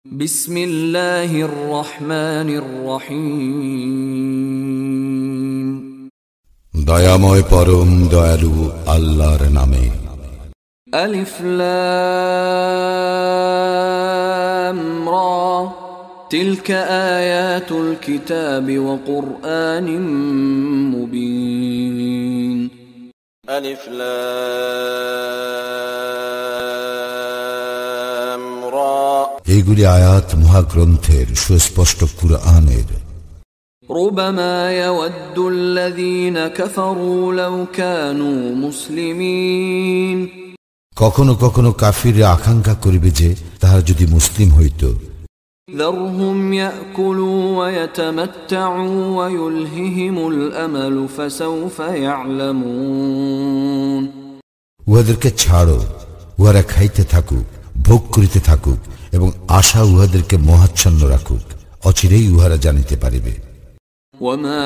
বিসমিল্লাহির রহমানির রহিম। দয়াময় পরম দয়ালু আল্লাহর নামে। আলিফ লাম রা তিলকা আয়াতুল কিতাবি ওয়া কুরআনিম মুবিন। আলিফ লাম রা এইগুলি আয়াত মহাগ্রন্থের সুস্পষ্ট কুরআনের। ربما يود الذين كفروا لو كانوا مسلمين। কখনো কখনো কাফিররা আকাঙ্ক্ষা করিবে যে তাহারা যদি মুসলিম হইত। ذرهم يأكلوا ويتمتعوا ويلههم الأمل فسوف يعلمون। উহাদেরকে ছাড়ো, উহারা খাইতে থাকুক, ভোগ করিতে থাকুক এবং আশা উহাদেরকে মোহাচ্ছন্ন রাখুক, অচিরেই উহারা জানিতে পারিবে। وما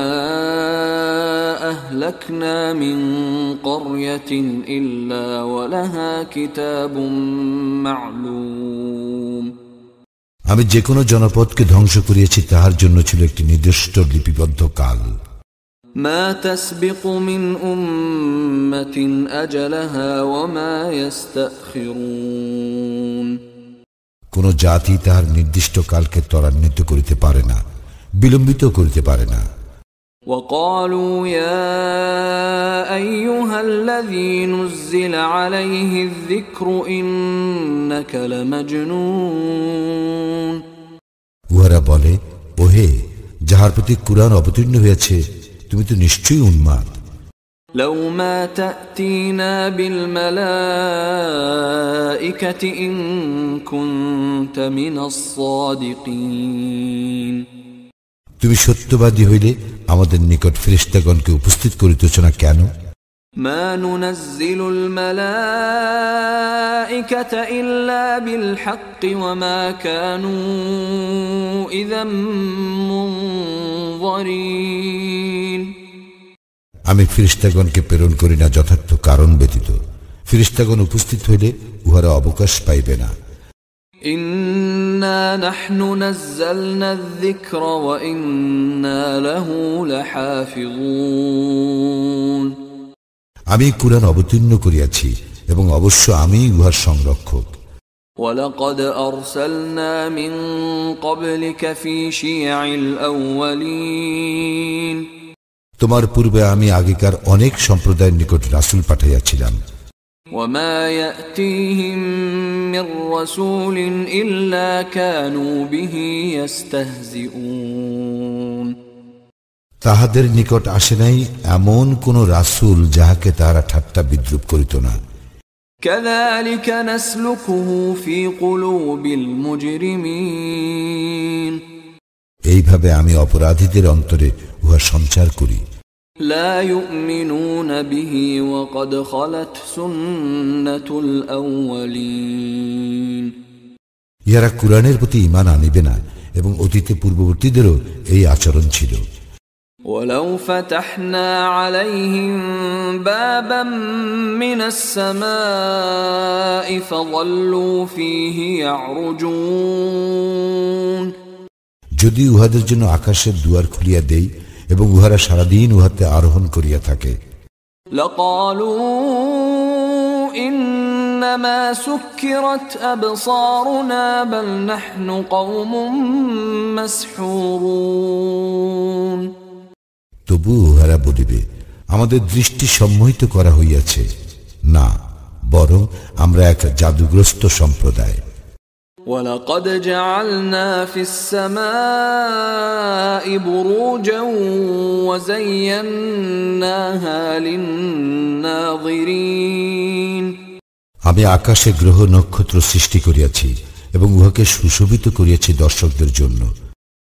أهلكنا من قرية إلا ولها كتاب معلوم। আমি যে কোনো জনপদকে ধ্বংস করিয়াছি তাহার জন্য ছিল একটি নির্দিষ্ট লিপিবদ্ধ কাল। ما تسبق من أمة أجلها وما يستأخرون। কোন জাতি তাহার নির্দিষ্ট কালকে ত্বরান্বিত করিতে পারে না, বিলম্বিত করিতে পারে না। وقالوا يا أيها الذي نزل عليه الذكر إنك لمجنون। উহারা বলে, ওহে যাহার প্রতি কুরআন অবতীর্ণ হয়েছে তুমি তো নিশ্চয়ই উন্মাদ। لو ما تأتينا بالملائكة إن كنت من الصادقين। তুমি সত্যবাদী হইলে আমাদের নিকট ফেরেশতাগণকে উপস্থিত করিতেছ না কেন? ما ننزل الملائكة إلا بالحق وما كانوا إذا منظرين। আমি ফেরেশতাগণকে প্রেরণ করি না যথার্থ কারণ ব্যতীত। ফেরেশতাগণ উপস্থিত হইলে উহারা অবকাশ পাইবে না। إنا نحن نزلنا الذكر وإنا له لحافظون। আমি কুরআন অবতীর্ণ করিয়াছি এবং অবশ্য আমি উহার সংরক্ষক। ولقد أرسلنا من قبلك في شيع الأولين। তোমার পূর্বে আমি আগেকার অনেক সম্প্রদায়ের নিকট রাসূল পাঠাইয়াছিলাম। وما يأتيهم من رسول إلا كانوا به يستهزئون। তাহাদের নিকট আসে নাই এমন কোন রাসূল যাহাকে তাহারা ঠাট্টা বিদ্রূপ করিত না। كذلك نسلكه في قلوب المجرمين। এইভাবে আমি অপরাধীদের অন্তরে উহা সঞ্চার করি। لا يؤمنون به وقد خلت سنة الأولين। ইহারা কুরআনের প্রতি ঈমান আনিবে না এবং অতীতে পূর্ববর্তীদেরও এই আচরণ ছিল। ولو فتحنا عليهم بابا من السماء فظلوا فيه يعرجون। যদি উহাদের জন্য আকাশের দুয়ার খুলিয়া দেই এবং উহারা সারাদিন উহাতে আরোহণ করিয়া থাকে, لقالوا إنما سكرت أبصارنا بل نحن قوم مسحورون। তবু উহারা বলিবে, আমাদের দৃষ্টি সম্মোহিত করা হইয়াছে, না বরং আমরা এক জাদুগ্রস্ত সম্প্রদায়। ولقد جعلنا في السماء بروجا وزيناها للناظرين। আমি আকাশে গ্রহ নক্ষত্র সৃষ্টি করিয়াছি এবং উহাকে সুশোভিত করিয়াছি দর্শকদের জন্য।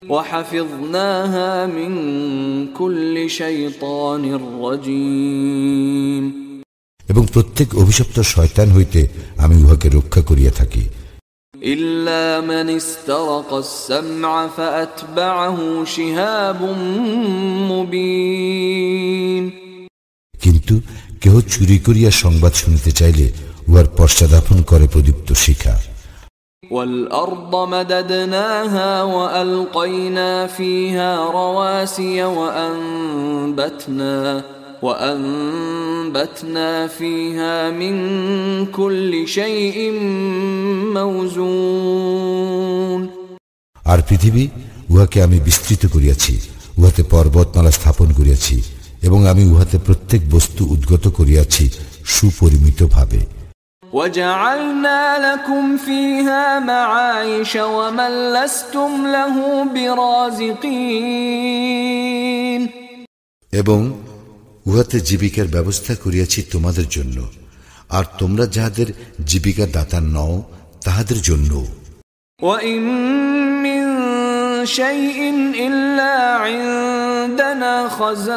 وحفظناها من كل شيطان رجيم। এবং প্রত্যেক অভিশপ্ত শয়তান হইতে আমি উহাকে রক্ষা করিয়া থাকি। إلا من استرق السمع فأتبعه شهاب مبين। কিন্তু কেহ চুরি করিয়া সংবাদ শুনিতে চাইলে উহার পশ্চাদাপন করে প্রদীপ্ত শিখা। والأرض مددناها وألقينا فيها رواسي وأنبتنا فيها من كل شيء موزون আর পৃথিবী উহাকে আমি বিস্তৃত করিয়াছি, উহাতে পর্বতমালা স্থাপন করিয়াছি এবং আমি উহাতে প্রত্যেক বস্তু উদ্গত করিয়াছি সুপরিমিত ভাবে। وجعلنا لكم فيها معايش ومن لستم له برازقين এবং উহাতে জীবিকার ব্যবস্থা করিয়াছি তোমাদের জন্য, আর তোমরা যাহাদের জীবিকা দাতা নও তাহাদের জন্য। وإن من شيء إلا عندنا خزائنه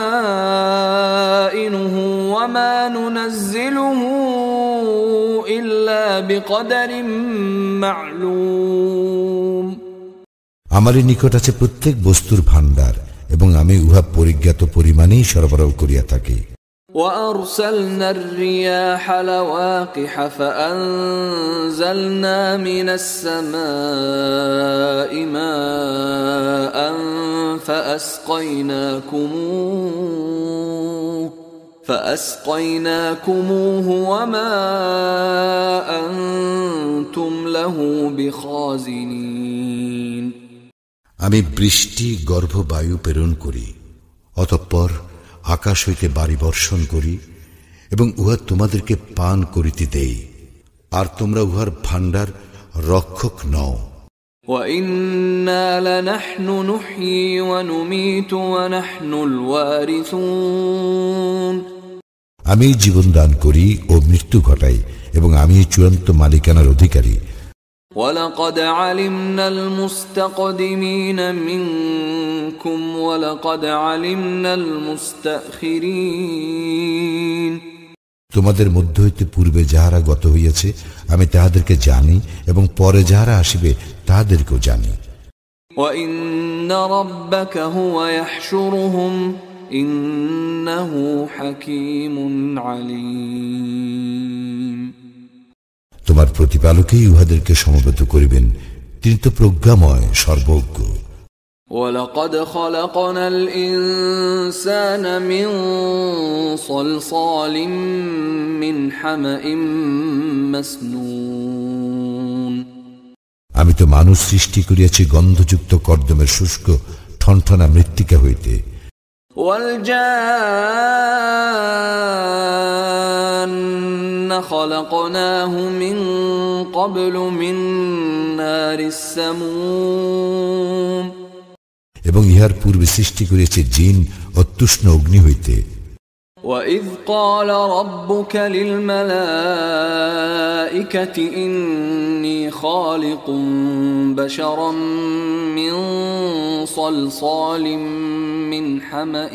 وما ننزله إلا بقدر معلوم আমারই নিকট আছে প্রত্যেক বস্তুর ভাণ্ডার এবং আমি উহা পরিজ্ঞাত পরিমাণেই সরবরাহ করিয়া থাকি। وأرسلنا الرياح لواقح فأنزلنا من السماء ماء فأسقيناكموه وما أنتم له بخازنين আমি বৃষ্টি গর্ভ বায়ু প্রেরণ করি, অতঃপর আকাশ হইতে বাড়ি বর্ষণ করি এবং উহা তোমাদেরকে পান করিতে দেই, আর তোমরা উহার ভাণ্ডার রক্ষক নও। وَإِنَّا لَنَحْنُ نُحْيِي وَنُمِيتُ وَنَحْنُ الْوَارِثُونَ আমি জীবন দান করি ও মৃত্যু ঘটাই এবং আমি চূড়ান্ত মালিকানার অধিকারী। وَلَقَدْ عَلِمْنَا الْمُسْتَقْدِمِينَ مِنكُمْ وَلَقَدْ عَلِمْنَا الْمُسْتَأْخِرِينَ তোমাদের মধ্য হইতে পূর্বে যাহারা গত হইয়াছে আমি তাহাদেরকে জানি এবং পরে যাহারা আসিবে তাহাদেরকেও জানি। وَإِنَّ رَبَّكَ هُوَ يَحْشُرُهُمْ إِنَّهُ حَكِيمٌ عَلِيمٌ তোমার প্রতিপালকই উহাদেরকে সমবেত করিবেন, তিনি তো প্রজ্ঞাময় সর্বজ্ঞ। وَلَقَدْ خَلَقْنَا الْإِنسَانَ مِنْ صَلْصَالٍ مِنْ حَمَإٍ مَسْنُونٍ আমি তো মানুষ সৃষ্টি করিয়াছি গন্ধযুক্ত কর্দমের শুষ্ক ঠনঠনা মৃত্তিকা হইতে। وَالْجَانَّ خَلَقْنَاهُ مِنْ قَبْلُ مِنْ نَارِ السَّمُومِ এবং ইহার পূর্বে সৃষ্টি করিয়াছে জিন অত্যুষ্ণ অগ্নি হইতে। وَإِذْ قَالَ رَبُّكَ لِلْمَلَائِكَةِ إِنِّي خَالِقٌ بَشَرًا مِّن صَلْصَالٍ مِّنْ حَمَإٍ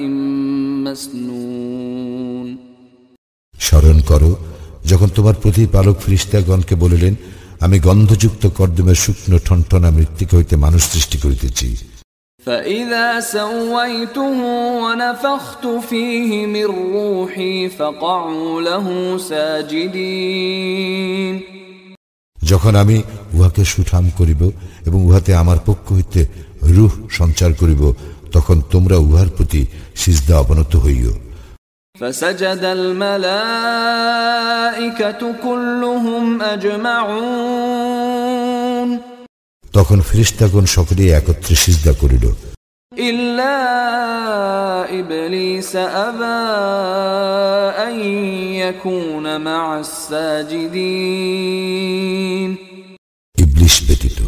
مَسْنُونٍ স্মরণ করো যখন তোমার প্রতিপালক ফেরেশতাগণকে বলিলেন, আমি গন্ধযুক্ত কর্দমের শুকনো ঠনঠনা মৃত্তিকা হইতে মানুষ সৃষ্টি করিতেছি। فَإِذَا سَوَّيْتُهُ وَنَفَخْتُ فِيهِ مِنْ رُوحِي فَقَعُوا لَهُ سَاجِدِينَ যখন আমি উহাকে সুঠাম করিব এবং উহাতে আমার পক্ষ হইতে রূহ সঞ্চার করিব, তখন তোমরা উহার প্রতি সিজদা অবনত হইও। فَسَجَدَ الْمَلَائِكَةُ كُلُّهُمْ أَجْمَعُونَ তখন ফেরেশতাগণ সকলেই একত্রে সিজদা করিল, إِلَّا إِبْلِيسَ أَبَى أَن يَكُونَ مَعَ السَّاجِدِينَ ইবলিস ব্যতীত,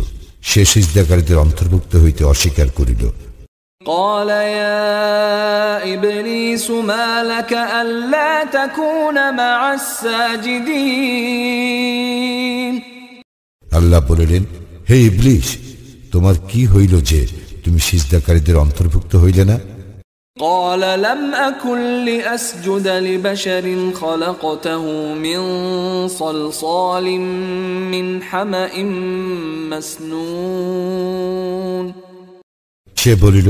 সে সিজদাকারীদের অন্তর্ভুক্ত হইতে অস্বীকার করিল। قَالَ يَا إِبْلِيسُ مَا لَكَ أَلَّا تَكُونَ مَعَ السَّاجِدِينَ আল্লাহ বলিলেন, হে ইবলিস, তোমার কি হইল যে তুমি সিজদাকারীদের অন্তর্ভুক্ত হইলে না? قَالَ لَمْ أَكُنْ لِأَسْجُدَ لِبَشَرٍ خَلَقْتَهُ مِنْ صَلْصَالٍ مِنْ حَمَإٍ مَسْنُونٍ সে বলিল,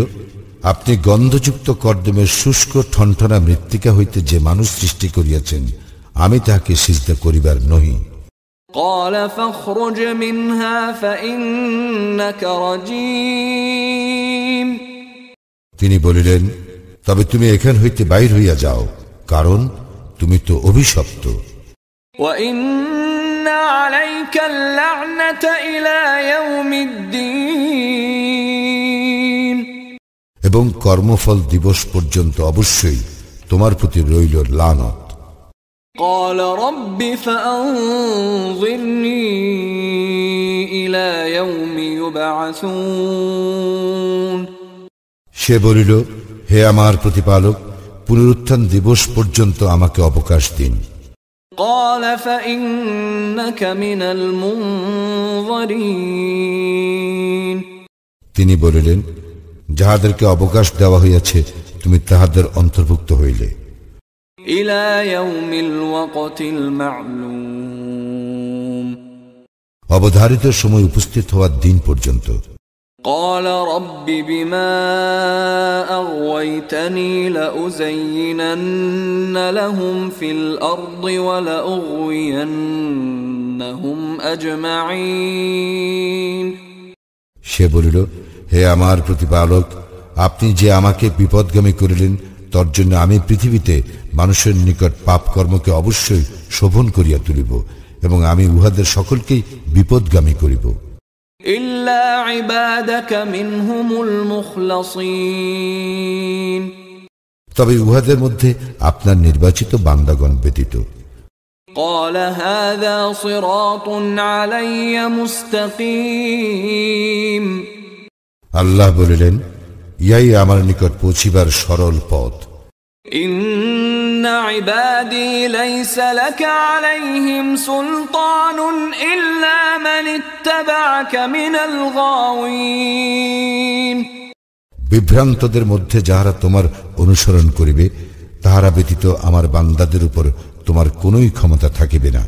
আপনি গন্ধযুক্ত কর্দমের শুষ্ক ঠনঠনা মৃত্তিকা হইতে যে মানুষ সৃষ্টি করিয়াছেন, আমি তাহাকে সিজদা করিবার নহি। قال فاخرج منها فإنك رجيم তিনি বলিলেন, তবে তুমি এখান হইতে বাইর হইয়া যাও, কারণ তুমি তো অভিশপ্ত। وإن عليك اللعنة إلى يوم الدين এবং কর্মফল দিবস পর্যন্ত অবশ্যই তোমার প্রতি রইল লানত। قال رب فأنظرني إلى يوم يبعثون সে বলিল, হে আমার প্রতিপালক, পুনরুত্থান দিবস পর্যন্ত আমাকে অবকাশ দিন। قال فإنك من المنظرين তিনি বলিলেন, যাহাদেরকে অবকাশ দেওয়া হইয়াছে তুমি তাহাদের অন্তর্ভুক্ত হইলে। إلى يوم الوقت المعلوم অবধারিত সময় উপস্থিত হওয়ার দিন পর্যন্ত। قال رب بما أغويتني لأزينن لهم في الأرض ولأغوينهم أجمعين সে বলিল, হে আমার প্রতিপালক, আপনি যে আমাকে বিপদগামী করিলেন, তর জন্য আমি পৃথিবীতে মানুষের নিকট পাপ কর্মকে অবশ্যই শোভন করিয়া তুলিব এবং আমি উহাদের সকলকেই বিপদগামী করিব। إلا عبادك منهم المخلصين তবে উহাদের মধ্যে আপনার নির্বাচিত বান্দাগণ ব্যতীত। قال هذا صراط علي مستقيم আল্লাহ বলিলেন, ইহাই আমার নিকট পৌঁছিবার সরল পথ। إن عبادي ليس لك عليهم سلطان إلا من اتبعك من الغاوين বিভ্রান্তদের মধ্যে যাহারা তোমার অনুসরণ করিবে, তাহারা ব্যতীত আমার বান্দাদের উপর তোমার কোনই ক্ষমতা থাকিবে না।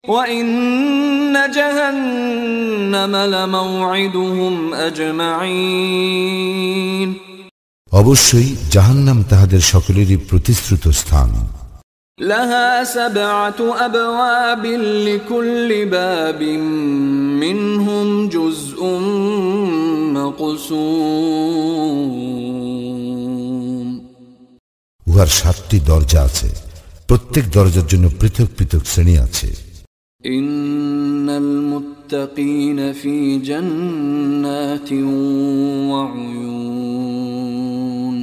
وإن جهنم لموعدهم أجمعين অবশ্যই জাহান্নাম তাহাদের সকলেরই প্রতিশ্রুত স্থান। لها 7 أبواب لكل باب منهم جزء مقسوم উহার 7টি দরজা আছে, প্রত্যেক দরজার জন্য পৃথক পৃথক শ্রেণী আছে। إن المتقين في جنات وعيون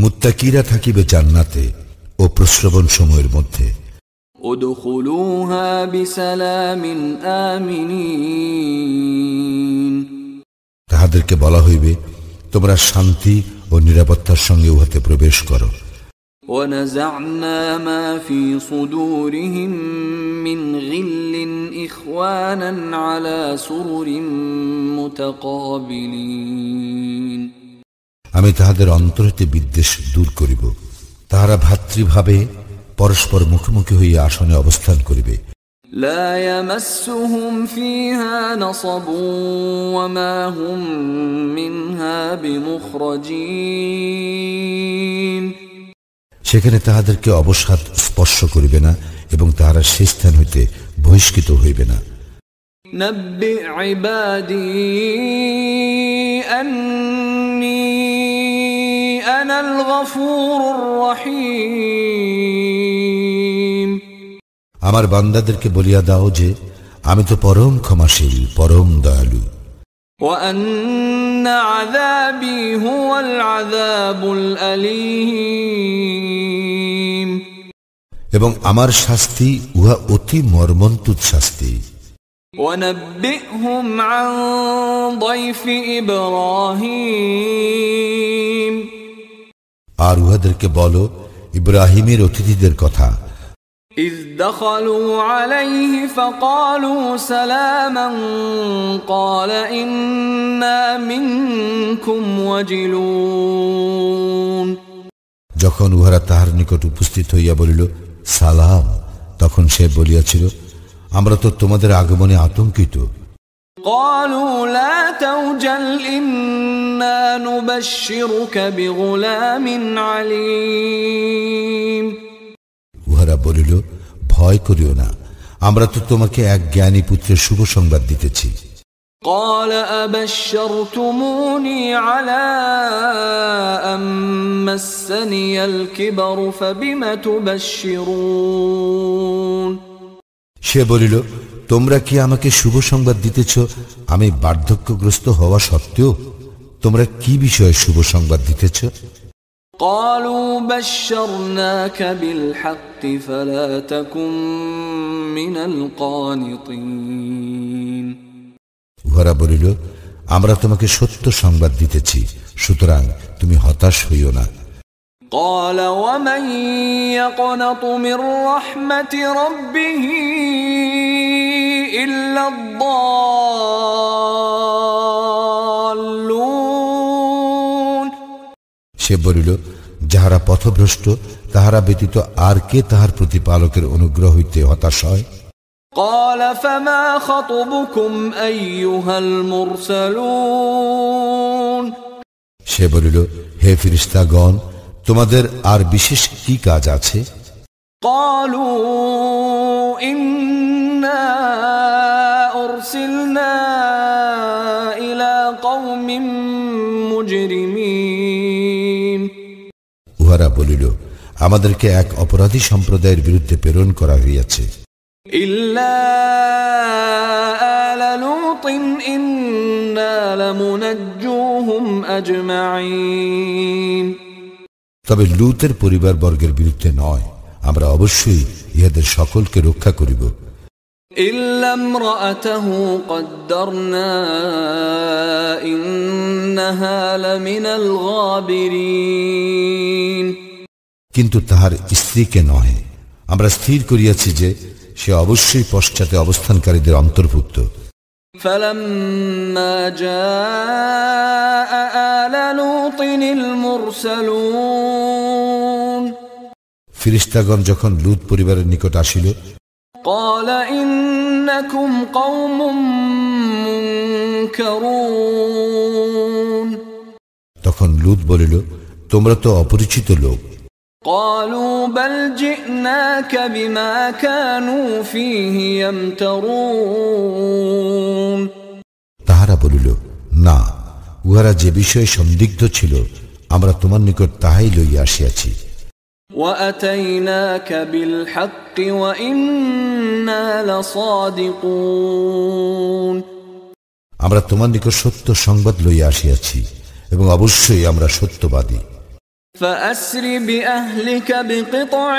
মুত্তাকিরা থাকিবে জান্নাতে ও প্রস্রবণ সময়ের মধ্যে। ادخلوها بسلام آمنين তাহাদেরকে বলা হইবে, তোমরা শান্তি ও নিরাপত্তার সঙ্গে উহাতে প্রবেশ করো। ونزعنا ما في صدورهم من غل إخوانا على سرر متقابلين আমি তাহাদের অন্তর হইতে বিদ্বেষ দূর করিব, তাহারা ভাতৃভাবে পরস্পর মুখোমুখি হইয়া আসনে অবস্থান করিবে। لا يمسهم فيها نصب وما هم منها بمخرجين সেখানে তাহাদেরকে অবসাদ স্পর্শ করিবে না এবং তাহারা সেই স্থান হইতে বহিষ্কৃত হইবে না। نبئ عبادي أني أنا الغفور الرحيم আমার বান্দাদেরকে বলিয়া দাও যে আমি তো পরম ক্ষমাশীল, পরম দয়ালু। وأن عذابي هو العذاب الأليم এবং আমার শাস্তি উহা অতি মর্মন্তুদ শাস্তি। ونبئهم عن ضيف إبراهيم আর উহাদেরকে বলো ইব্রাহিমের অতিথিদের কথা। إذ دخلوا عليه فقالوا سلاما قال إنا منكم وجلون যখন উহারা তাহার নিকট উপস্থিত হইয়া বলিল সালাম, তখন সে বলিয়াছিল, আমরা তো তোমাদের আগমনে আতঙ্কিত। قالوا لا توجل إنا نبشرك بغلام عليم উহারা বলিল, ভয় করিও না, আমরা তো তোমাকে এক জ্ঞানী পুত্রের শুভ সংবাদ দিতেছি। قال أبشرتموني على أن مسني الكبر فبم تبشرون সে বলিল, তোমরা কি আমাকে শুভ সংবাদ দিতেছ আমি বার্ধক্যগ্রস্ত হওয়া সত্ত্বেও? তোমরা কি বিষয়ে শুভ সংবাদ দিতেছ? قالوا بشرناك بالحق فلا تكن من القانطين উহারা বলিল, আমরা তোমাকে সত্য সংবাদ দিতেছি, সুতরাং তুমি হতাশ হইও না। قال ومن يقنط من رحمة ربه إلا الضالون সে বলিল, যাহারা পথভ্রষ্ট তাহারা ব্যতীত আর কে তাহার প্রতিপালকের অনুগ্রহ হইতে হতাশ হয়? قال فما خطبكم أيها المرسلون সে বলিল, হে ফেরেশতাগণ, তোমাদের আর বিশেষ কি কাজ আছে? قالوا إنا أرسلنا إلى قوم مجرمين উহারা বলিল, আমাদেরকে এক অপরাধী সম্প্রদায়ের বিরুদ্ধে প্রেরণ করা হইয়াছে। إلا آل لوط إنا لمنجوهم أجمعين তবে লূতের পরিবার বর্গের বিরুদ্ধে নয়, আমরা অবশ্যই ইহাদের সকলকে রক্ষা করিব। إلا امرأته قدرنا إنها لمن الغابرين কিন্তু তাহার স্ত্রীকে নহে, আমরা স্থির করিয়াছি যে সে অবশ্যই পশ্চাতে অবস্থানকারীদের অন্তর্ভুক্ত। فلما جاء آل لوط المرسلون ফেরেশতাগণ যখন লূত পরিবারের নিকট আসিল, قال إنكم قوم منكرون তখন লূত বলিল, তোমরা তো অপরিচিত লোক। قالوا بل جئناك بما كانوا فيه يمترون তাহারা বলিল, না, উহারা যে বিষয়ে সন্দিগ্ধ ছিল আমরা তোমার নিকট তাহাই লইয়া আসিয়াছি। وأتيناك بالحق وإنا لصادقون আমরা তোমার নিকট সত্য সংবাদ লইয়া আসিয়াছি এবং অবশ্যই আমরা সত্যবাদী। فأسر بأهلك بقطع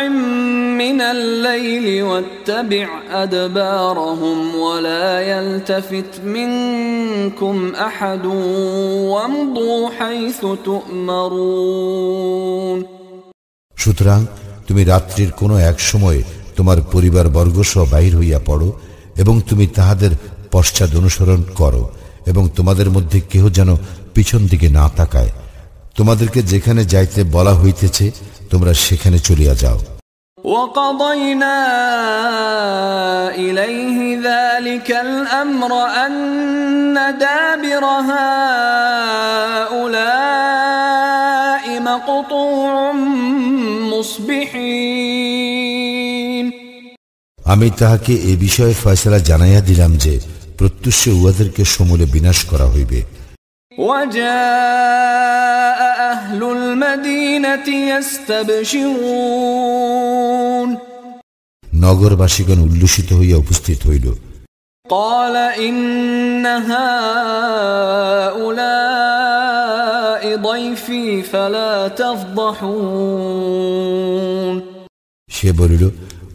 من الليل واتبع أدبارهم ولا يلتفت منكم أحد وامضوا حيث تؤمرون সুতরাং তুমি রাত্রির কোনো এক সময় তোমার পরিবার বর্গসহ বাহির হইয়া পড়ো এবং তুমি তাহাদের পশ্চাৎ অনুসরণ করো এবং তোমাদের মধ্যে কেহ যেন পিছন দিকে না তাকায়। তোমাদেরকে যেখানে যাইতে বলা হইতেছে তোমরা সেখানে চলিয়া যাও। وقضينا إليه ذلك الأمر أن دابر هؤلاء مقطوع مصبحين আমি তাহাকে এ বিষয়ে ফয়সালা জানাইয়া দিলাম যে প্রত্যুষে উহাদেরকে সমূলে বিনাশ করা হইবে। وجاء أهل المدينة يستبشرون নগরবাসীগণ উল্লসিত হইয়া উপস্থিত হইল। قال إن هؤلاء ضيفي فلا تفضحون সে বলিল,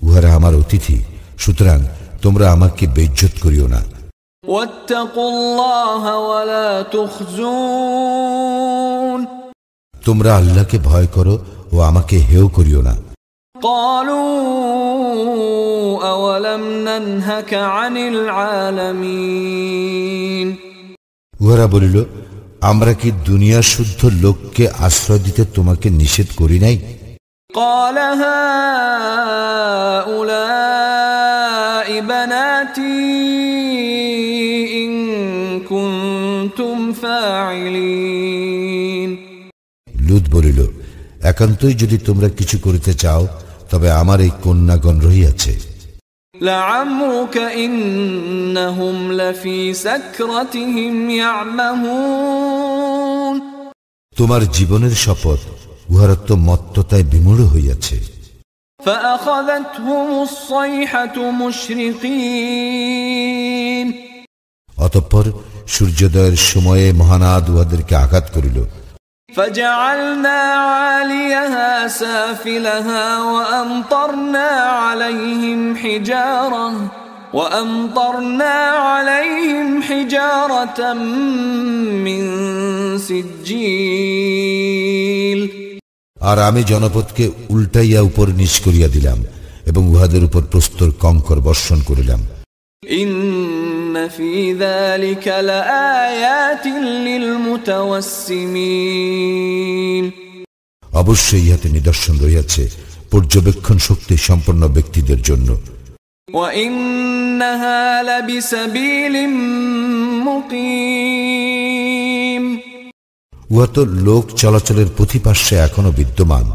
উহারা আমার অতিথি, সুতরাং তোমরা আমাকে বেইজ্জত করিও না। واتقوا الله ولا تخزون তোমরা আল্লাহকে ভয় করো ও আমাকে হেয় করিও না। قالوا أولم ننهك عن العالمين উহারা বলিল, আমরা কি দুনিয়ার শুদ্ধ লোককে আশ্রয় দিতে তোমাকে নিষেধ করি নাই? قال هؤلاء بناتي إن كنتم فاعلين লূত বলিল, একান্তই যদি তোমরা কিছু করিতে চাও তবে আমার এই কন্যাগণ রহিয়াছে। لعمرك إنهم لفي سكرتهم يعمهون তোমার জীবনের শপথ, উহারা তো মত্ততায় বিমূঢ় হইয়াছে। فأخذتهم الصيحة مشرقين অতঃপর সূর্যোদয়ের সময়ে মহানাদ উহাদেরকে আঘাত করিল। فجعلنا عاليها سافلها وأمطرنا عليهم حجارة من سجيل আর আমি জনপদকে উল্টাইয়া উপর নিচ করিয়া দিলাম এবং উহাদের উপর প্রস্তর কঙ্কর বর্ষণ করিলাম। إن في ذلك لآيات للمتوسمين অবশ্যই ইহাতে নিদর্শন রহিয়াছে পর্যবেক্ষণ শক্তি সম্পন্ন ব্যক্তিদের জন্য। وإنها لبسبيل مقيم উহা তো লোক চলাচলের পথিপার্শ্বে এখনো বিদ্যমান।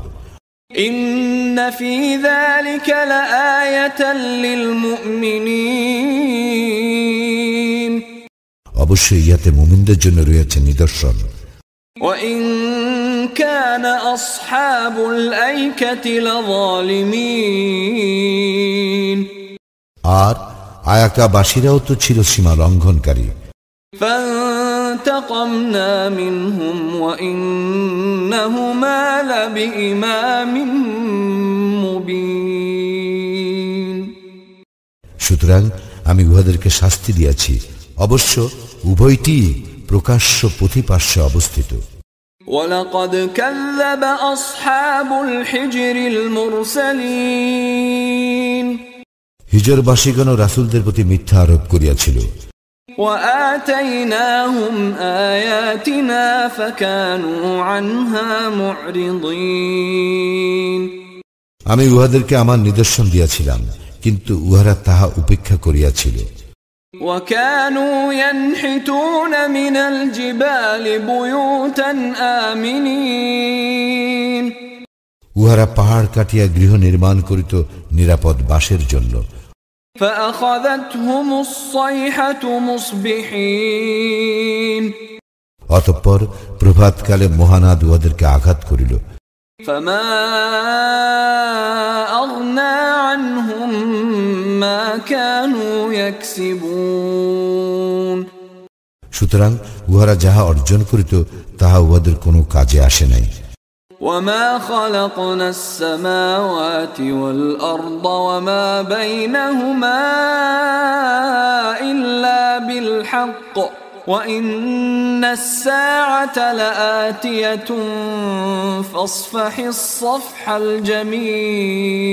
إن في ذلك لآية للمؤمنين অবশ্যই ইহাতে মুমিনদের জন্য রয়েছে নিদর্শন। وإن كان أصحاب الأيكة لظالمين আর আয়াকাবাসীরাও তো ছিল সীমা লঙ্ঘনকারী। فانتقمنا منهم وإنهما لبإمام مبين সুতরাং আমি উহাদেরকে শাস্তি দিয়াছি, অবশ্য উভয়টি প্রকাশ্য পথিপার্শ্বে অবস্থিত। ولقد كذب أصحاب الحجر المرسلين হিজরবাসীগণ রাসূলদের প্রতি মিথ্যা আরোপ করিয়াছিল। وآتيناهم آياتنا فكانوا عنها معرضين আমি উহাদেরকে আমার নিদর্শন দিয়াছিলাম, কিন্তু উহারা তাহা উপেক্ষা করিয়াছিল। وكانوا ينحتون من الجبال بيوتا آمنين উহারা পাহাড় কাটিয়া গৃহ নির্মাণ করিত নিরাপদ বাসের জন্য। فأخذتهم الصيحة مصبحين অতঃপর প্রভাতকালে মহানাদ উহাদেরকে আঘাত করিল। فما أغنى عنهم ما كانوا يكسبون সুতরাং উহারা যাহা অর্জন করিত তাহা উহাদের কোনো কাজে আসে নাই। وما خلقنا السماوات والأرض وما بينهما إلا بالحق وإن الساعة لآتية فاصفح الصفح الجميل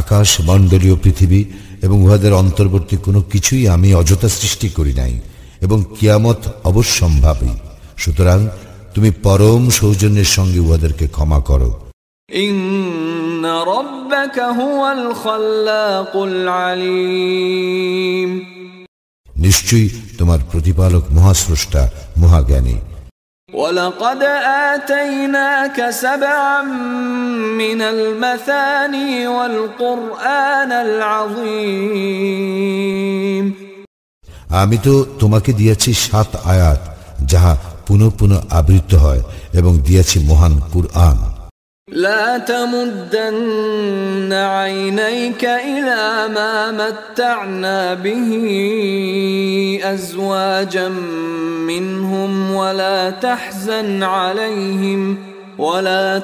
আকাশ মণ্ডলীয় পৃথিবী এবং উহাদের অন্তর্বর্তী কোনো কিছুই আমি অযথা সৃষ্টি করি নাই, এবং কিয়ামত অবশ্যম্ভাবী। সুতরাং তুমি পরম সৌজন্যের সঙ্গে উহাদেরকে ক্ষমা করো। إن ربك هو الخلاق العليم নিশ্চয়ই তোমার প্রতিপালক মহাস্রষ্টা মহাজ্ঞানী। ولقد آتيناك 7 من المثاني والقرآن العظيم আমি তো তোমাকে দিয়েছি 7 আয়াত, যাহা পুনঃ পুনঃ আবৃত্ত হয়, এবং দিয়েছি মহান কুরআন। لا تمدن عينيك إلى ما متعنا به أزواجا منهم ولا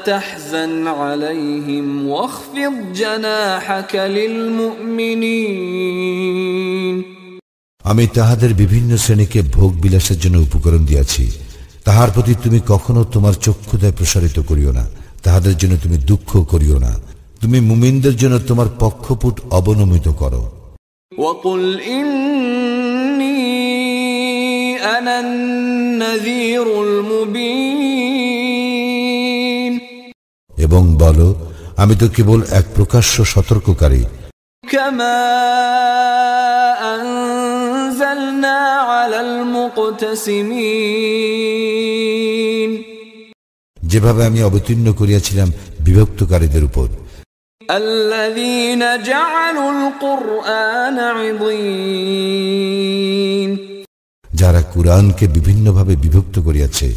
تحزن عليهم واخفض جناحك للمؤمنين আমি তাহাদের বিভিন্ন শ্রেণীকে ভোগ বিলাসের জন্য উপকরণ দিয়াছি, তাহার প্রতি তুমি কখনো তোমার চক্ষুদয় প্রসারিত করিও না, তাহাদের জন্য তুমি দুঃখ করিও না, তুমি মুমিনদের জন্য তোমার পক্ষপুট অবনমিত করো। وقل إني أنا النذير المبين এবং বলো, আমি তো কেবল এক প্রকাশ্য সতর্ককারী। كما أنزلنا على المقتسمين যেভাবে আমি অবতীর্ণ করিয়াছিলাম বিভক্তকারীদের উপর। الذين جعلوا القرآن عضين যারা কুরআনকে বিভিন্নভাবে বিভক্ত করিয়াছে।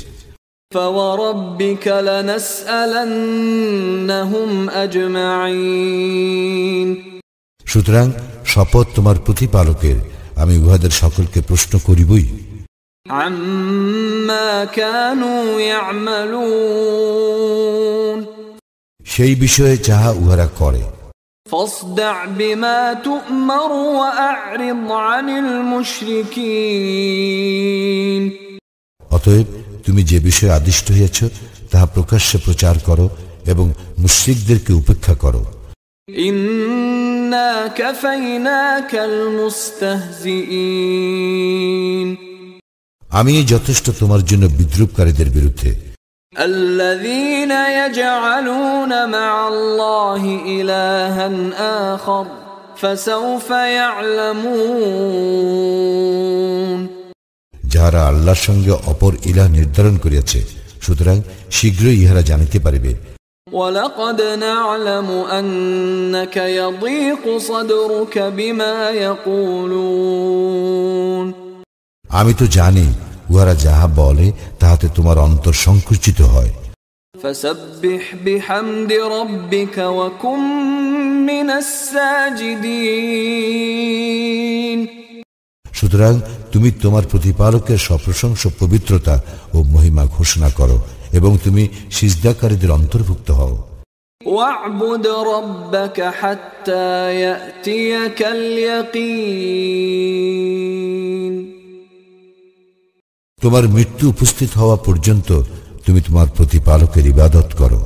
فوربك لنسألنهم أجمعين সুতরাং শপথ তোমার প্রতিপালকের, আমি উহাদের সকলকে প্রশ্ন করিবই। عما كانوا يعملون সেই বিষয়ে যাহা উহারা করে। فاصدع بما تؤمر وأعرض عن المشركين অতএব তুমি যে বিষয়ে আদিষ্ট হইয়াছ তাহা প্রকাশ্যে প্রচার করো এবং মুশরিকদেরকে উপেক্ষা করো। إنا كفيناك المستهزئين আমি যথেষ্ট তোমার জন্য বিদ্রুপকারীদের বিরুদ্ধে। الذين يجعلون مع الله إلها آخر فسوف يعلمون যাহারা আল্লাহর সঙ্গে অপর ইলাহ নির্ধারণ করিয়াছে, সুতরাং শীঘ্রই ইহারা জানিতে পারিবে। ولقد نعلم أنك يضيق صدرك بما يقولون আমি তো জানি উহারা যাহা বলে তাহাতে তোমার অন্তর সংকুচিত হয়। فسبح بحمد ربك وكن من الساجدين সুতরাং তুমি তোমার প্রতিপালকের সপ্রশংস পবিত্রতা ও মহিমা ঘোষণা করো এবং তুমি সিজদাকারীদের অন্তর্ভুক্ত হও। واعبد ربك حتى يأتيك اليقين তোমার মৃত্যু উপস্থিত হওয়া পর্যন্ত তুমি তোমার প্রতিপালকের ইবাদত করো।